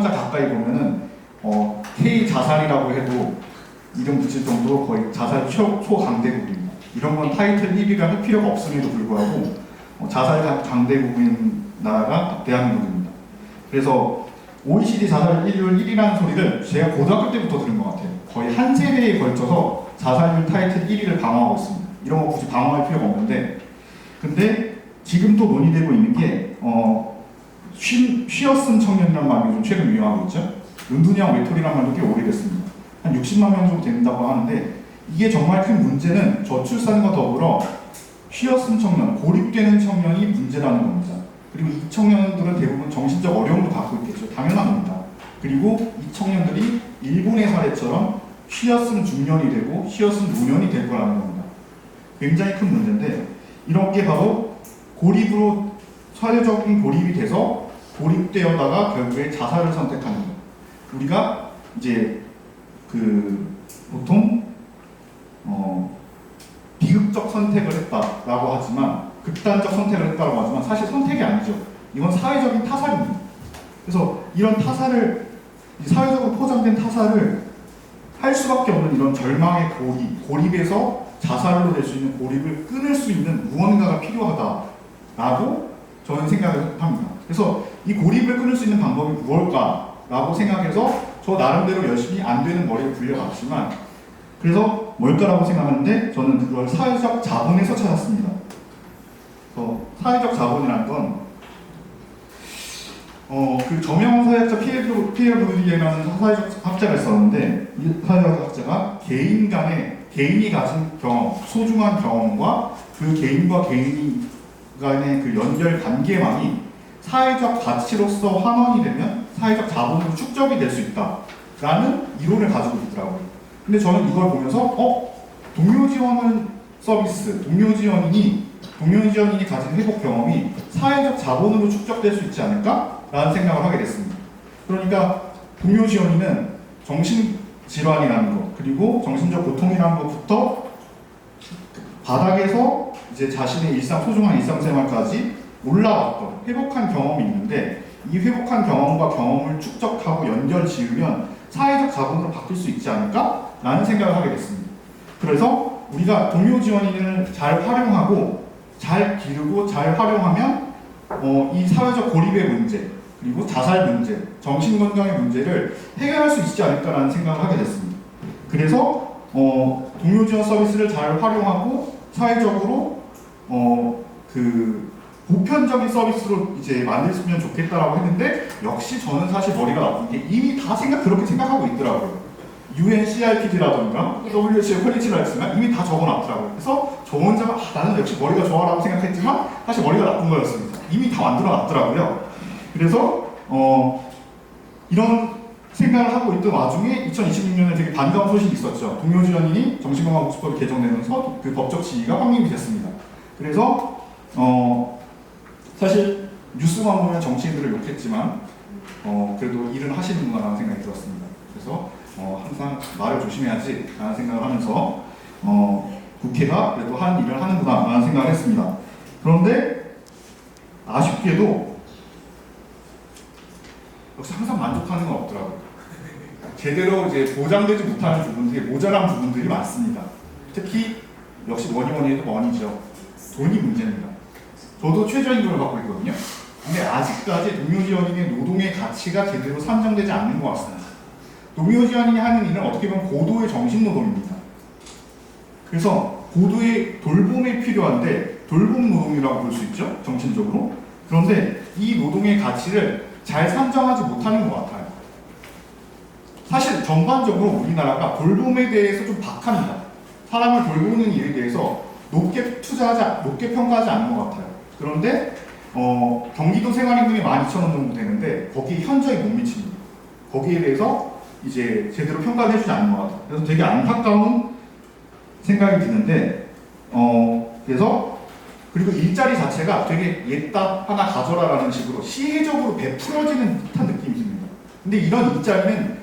가까이 보면은 K 자살이라고 해도 이름 붙일 정도로 거의 자살 초강대국입니다. 이런 건 타이틀 1위를 할 필요가 없음에도 불구하고 자살 강대국인 나라가 대한민국입니다. 그래서 OECD 자살률 1위라는 소리를 제가 고등학교 때부터 들은 것 같아요. 거의 한 세대에 걸쳐서 자살률 타이틀 1위를 방어하고 있습니다. 이런 거 굳이 방어할 필요가 없는데, 근데 지금 또 논의되고 있는 게 쉬었음 청년이라는 말이 좀 최근 유행하고 있죠. 은둔형 외톨이라는 말도 꽤 오래됐습니다. 한 60만 명 정도 된다고 하는데, 이게 정말 큰 문제는 저출산과 더불어 쉬었음 청년, 고립되는 청년이 문제라는 겁니다. 그리고 이 청년들은 대부분 정신적 어려움도 갖고 있겠죠. 당연한 겁니다. 그리고 이 청년들이 일본의 사례처럼 쉬었음 중년이 되고 쉬었음 노년이 될 거라는 겁니다. 굉장히 큰 문제인데, 이런 게 바로 고립으로 사회적인 고립이 돼서 고립되어다가 결국에 자살을 선택하는 것. 우리가 이제 보통 비극적 선택을 했다라고 하지만, 극단적 선택을 했다고 하지만 사실 선택이 아니죠. 이건 사회적인 타살입니다. 그래서 이런 타살을, 사회적으로 포장된 타살을 할 수밖에 없는 이런 절망의 고립에서 자살로 될 수 있는 고립을 끊을 수 있는 무언가가 필요하다라고 저는 생각을 합니다. 그래서 이 고립을 끊을 수 있는 방법이 무엇일까라고 생각해서 저 나름대로 열심히 안 되는 머리를 굴려봤지만, 그래서 뭘까라고 생각하는데 저는 그걸 사회적 자본에서 찾았습니다. 사회적 자본이라는 건 그 저명한 사회학자 피에르 보르디에라는 사회적 학자가 있었는데, 이 사회적 학자가 개인이 가진 경험, 소중한 경험과 그 개인과 개인 간의 그 연결 관계망이 사회적 가치로서 환원이 되면 사회적 자본으로 축적이 될 수 있다라는 이론을 가지고 있더라고요. 근데 저는 이걸 보면서 동료 지원 서비스, 동료 지원인이 가진 회복 경험이 사회적 자본으로 축적될 수 있지 않을까라는 생각을 하게 됐습니다. 그러니까 동료 지원인은 정신질환이라는 것, 그리고 정신적 고통이라는 것부터 바닥에서 이제 자신의 소중한 일상생활까지 올라왔던 회복한 경험이 있는데, 이 회복한 경험과 경험을 축적하고 연결 지으면 사회적 자본으로 바뀔 수 있지 않을까라는 생각을 하게 됐습니다. 그래서 우리가 동료 지원인을 잘 활용하고 잘 기르고 잘 활용하면 이 사회적 고립의 문제, 그리고 자살 문제, 정신건강의 문제를 해결할 수 있지 않을까라는 생각을 하게 됐습니다. 그래서 동료 지원 서비스를 잘 활용하고 사회적으로 보편적인 서비스로 이제 만들었으면 좋겠다라고 했는데, 역시 저는 사실 머리가 나쁜 게 이미 다 그렇게 생각하고 있더라고요. UNCRPD라던가 WHO의 퀄리티 라이츠가 이미 다 적어놨더라고요. 그래서 저 혼자 나는 역시 머리가 좋아라고 생각했지만 사실 머리가 나쁜 거였습니다. 이미 다 만들어놨더라고요. 그래서 이런 생각을 하고 있던 와중에 2026년에 되게 반가운 소식이 있었죠. 동료 지원인이 정신건강복지법이 개정되면서 그 법적 지위가 확립이 됐습니다. 그래서 사실 뉴스만 보면 정치인들을 욕했지만 그래도 일은 하시는구나라는 생각이 들었습니다. 그래서 항상 말을 조심해야지 라는 생각을 하면서 국회가 그래도 하는 일을 하는구나 라는 생각을 했습니다. 그런데 아쉽게도 역시 항상 만족하는 건 없더라고요. 제대로 이제 보장되지 못하는 부분들이, 모자란 부분들이 많습니다. 특히 역시 뭐니 해도 머니죠. 돈이 문제입니다. 저도 최저임금을 받고 있거든요. 근데 아직까지 동료 지원인의 노동의 가치가 제대로 산정되지 않는 것 같습니다. 동료 지원인이 하는 일은 어떻게 보면 고도의 정신노동입니다. 그래서 고도의 돌봄이 필요한데 돌봄 노동이라고 볼 수 있죠, 정신적으로. 그런데 이 노동의 가치를 잘 산정하지 못하는 것 같아요. 사실 전반적으로 우리나라가 돌봄에 대해서 좀 박합니다. 사람을 돌보는 일에 대해서 높게 평가하지 않는 것 같아요. 그런데 경기도 생활임금이 12,000원 정도 되는데 거기에 현저히 못 미칩니다. 거기에 대해서 이제 제대로 평가를 해주지 않는 것 같아요. 그래서 되게 안타까운 생각이 드는데, 그래서 그리고 일자리 자체가 되게 얘다 하나 가져라라는 식으로 시혜적으로 베풀어지는 듯한 느낌이 듭니다. 근데 이런 일자리는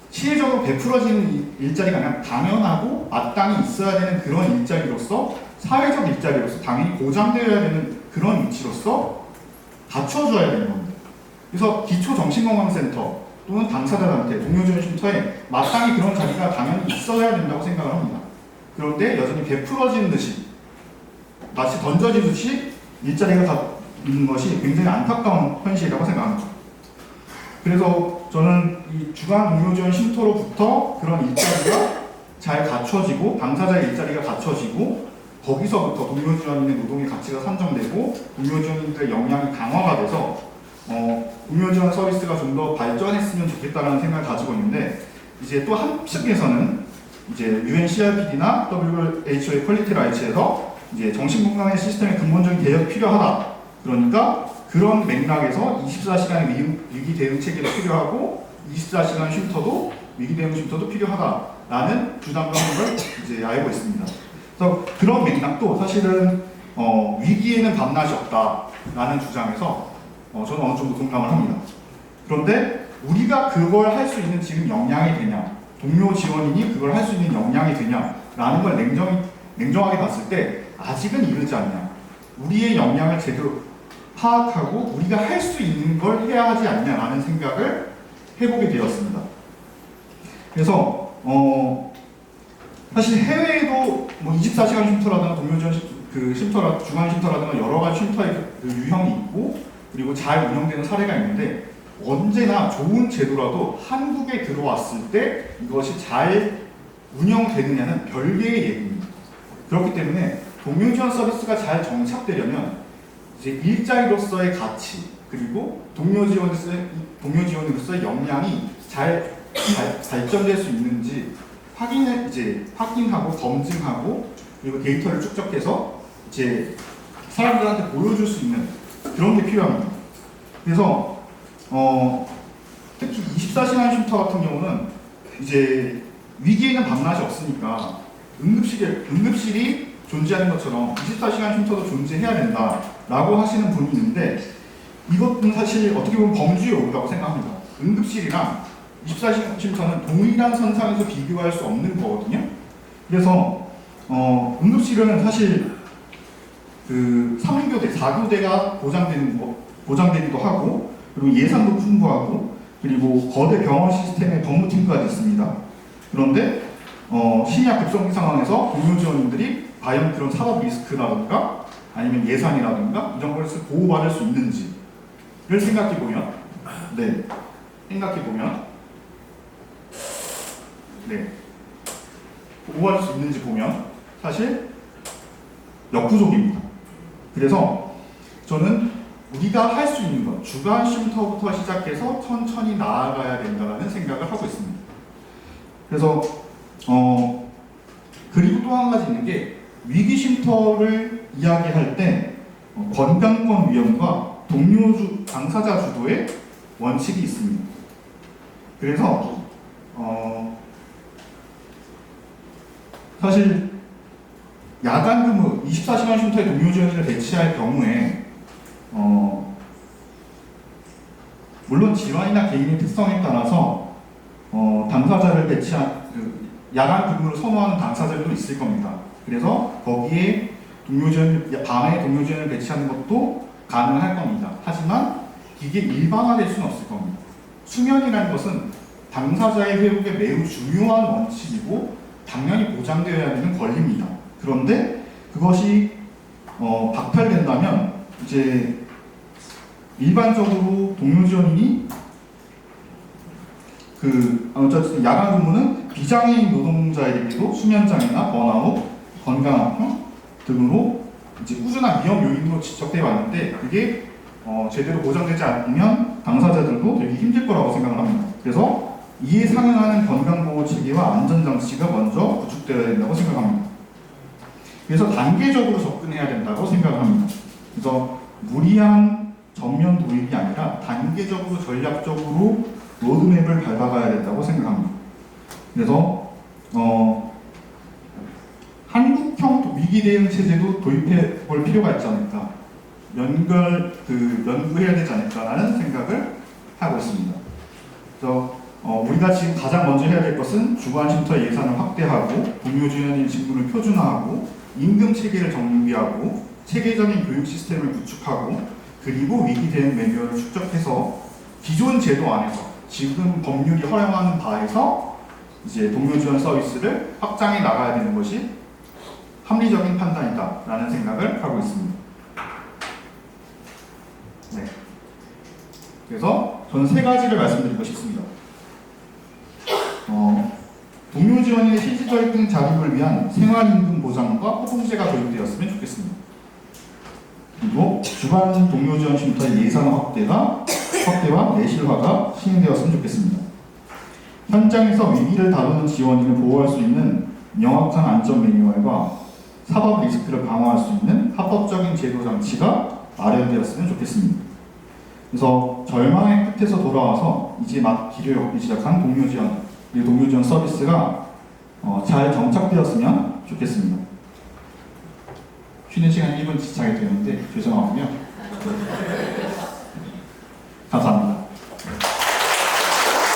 시혜적으로 베풀어지는 일자리가 아니라 당연하고 마땅히 있어야 되는 그런 일자리로서, 사회적 일자리로서 당연히 보장되어야 되는 그런 위치로서 갖춰줘야 되는 겁니다. 그래서 기초정신건강센터 또는 당사자한테 동료지원 쉼터에 마땅히 그런 자리가 당연히 있어야 된다고 생각을 합니다. 그런데 여전히 베풀어진 듯이 마치 던져진 듯이 일자리가 다 있는 것이 굉장히 안타까운 현실이라고 생각합니다. 그래서 저는 이 주간 동료지원 쉼터로부터 그런 일자리가 잘 갖춰지고 당사자의 일자리가 갖춰지고 거기서부터 동료지원인의 노동의 가치가 산정되고 동료지원인들의 역량이 강화가 돼서 동료지원 서비스가 좀 더 발전했으면 좋겠다는 생각을 가지고 있는데 이제 또 한측에서는 이제 UNCRPD나 WHO의 퀄리티 라이츠에서 이제 정신건강의 시스템의 근본적인 개혁이 필요하다. 그러니까 그런 맥락에서 24시간의 위기 대응 체계도 필요하고 24시간 쉼터도 위기 대응 쉼터도 필요하다라는 주장을 하는 걸 이제 알고 있습니다. 그래서 그런 맥락도 사실은 위기에는 밤낮이 없다라는 주장에서 저는 어느 정도 공감을 합니다. 그런데 우리가 그걸 할 수 있는 지금 역량이 되냐, 동료 지원인이 그걸 할 수 있는 역량이 되냐라는 걸 냉정하게 봤을 때 아직은 이르지 않냐. 우리의 역량을 제대로 파악하고 우리가 할 수 있는 걸 해야 하지 않냐라는 생각을 해보게 되었습니다. 그래서 사실 해외에도 뭐 24시간 쉼터라든가 동료지원 주간 쉼터라든가 여러 가지 쉼터의 그 유형이 있고 그리고 잘 운영되는 사례가 있는데 언제나 좋은 제도라도 한국에 들어왔을 때 이것이 잘 운영되느냐는 별개의 얘기입니다. 그렇기 때문에 동료지원 서비스가 잘 정착되려면 이제 일자리로서의 가치 그리고 동료지원으로서의 역량이 잘 발전될 수 있는지 확인하고 검증하고 그리고 데이터를 축적해서 이제 사람들한테 보여줄 수 있는 그런 게 필요합니다. 그래서 특히 24시간 쉼터 같은 경우는 이제 위기에는 밤낮이 없으니까 응급실이 존재하는 것처럼 24시간 쉼터도 존재해야 된다라고 하시는 분이 있는데 이것은 사실 어떻게 보면 범주의 오류라고 생각합니다. 응급실이랑 24시간 쉼터는 동일한 선상에서 비교할 수 없는 거거든요. 그래서 응급실은 사실 그 3교대, 4교대가 보장되기도 하고 그리고 예산도 풍부하고 그리고 거대 병원 시스템의 법무팀까지 있습니다. 그런데 심야 급성기 상황에서 동료지원인들이 과연 그런 사법 리스크라든가 아니면 예산이라든가 이런 것을 보호받을 수 있는지를 생각해보면 보호받을 수 있는지 보면 사실 역부족입니다. 그래서 저는 우리가 할 수 있는 것, 주간 쉼터부터 시작해서 천천히 나아가야 된다는 생각을 하고 있습니다. 그래서 그리고 또 한 가지 있는 게 위기 쉼터를 이야기할 때 건강권 위험과 당사자 주도의 원칙이 있습니다. 그래서 사실 야간 근무 24시간 쉼터에 동료지원인을 배치할 경우에 물론 질환이나 개인의 특성에 따라서 당사자를 야간 근무를 선호하는 당사자들도 있을 겁니다. 그래서 거기에 밤에 동료지원을 배치하는 것도 가능할 겁니다. 하지만 이게 일반화될 수는 없을 겁니다. 수면이라는 것은 당사자의 회복에 매우 중요한 원칙이고 당연히 보장되어야 되는 권리입니다. 그런데 그것이 박탈된다면 이제 일반적으로 동료지원인이 어쨌든 야간 근무는 비장애인 노동자에게도 수면장애나 번아웃, 건강암 등으로 이제 꾸준한 위험 요인으로 지적되어 왔는데 그게 제대로 보장되지 않으면 당사자들도 되게 힘들 거라고 생각을 합니다. 그래서 이에 상응하는 건강보호 체계와 안전장치가 먼저 구축되어야 된다고 생각합니다. 그래서 단계적으로 접근해야 된다고 생각을 합니다. 그래서 무리한 전면 도입이 아니라 단계적으로 전략적으로 로드맵을 밟아가야 된다고 생각합니다. 그래서 한국형 위기 대응 체제도 도입해 볼 필요가 있지 않을까, 연구해야 되지 않을까라는 생각을 하고 있습니다. 그래서 우리가 지금 가장 먼저 해야 될 것은 주간 쉼터 예산을 확대하고 동료지원인 직무를 표준화하고 임금 체계를 정비하고 체계적인 교육 시스템을 구축하고 그리고 위기 대응 매뉴얼을 축적해서 기존 제도 안에서 지금 법률이 허용하는 바에서 이제 동료 지원 서비스를 확장해 나가야 되는 것이 합리적인 판단이다라는 생각을 하고 있습니다. 네. 그래서 저는 세 가지를 말씀드리고 싶습니다. 동료 지원인의 실질적인 자립을 위한 생활임금 보장과 호봉제가 도입되었으면 좋겠습니다. 그리고 주간 동료 지원 쉼터의 예산 확대와 내실화가 시행되었으면 좋겠습니다. 현장에서 위기를 다루는 지원인을 보호할 수 있는 명확한 안전 매뉴얼과 사법 리스크를 방어할 수 있는 합법적인 제도 장치가 마련되었으면 좋겠습니다. 그래서 절망의 끝에서 돌아와서 이제 막 길을 걷기 시작한 동료 지원 서비스가 잘 정착되었으면 좋겠습니다. 쉬는 시간 1분 지차게 되는데 죄송하고요.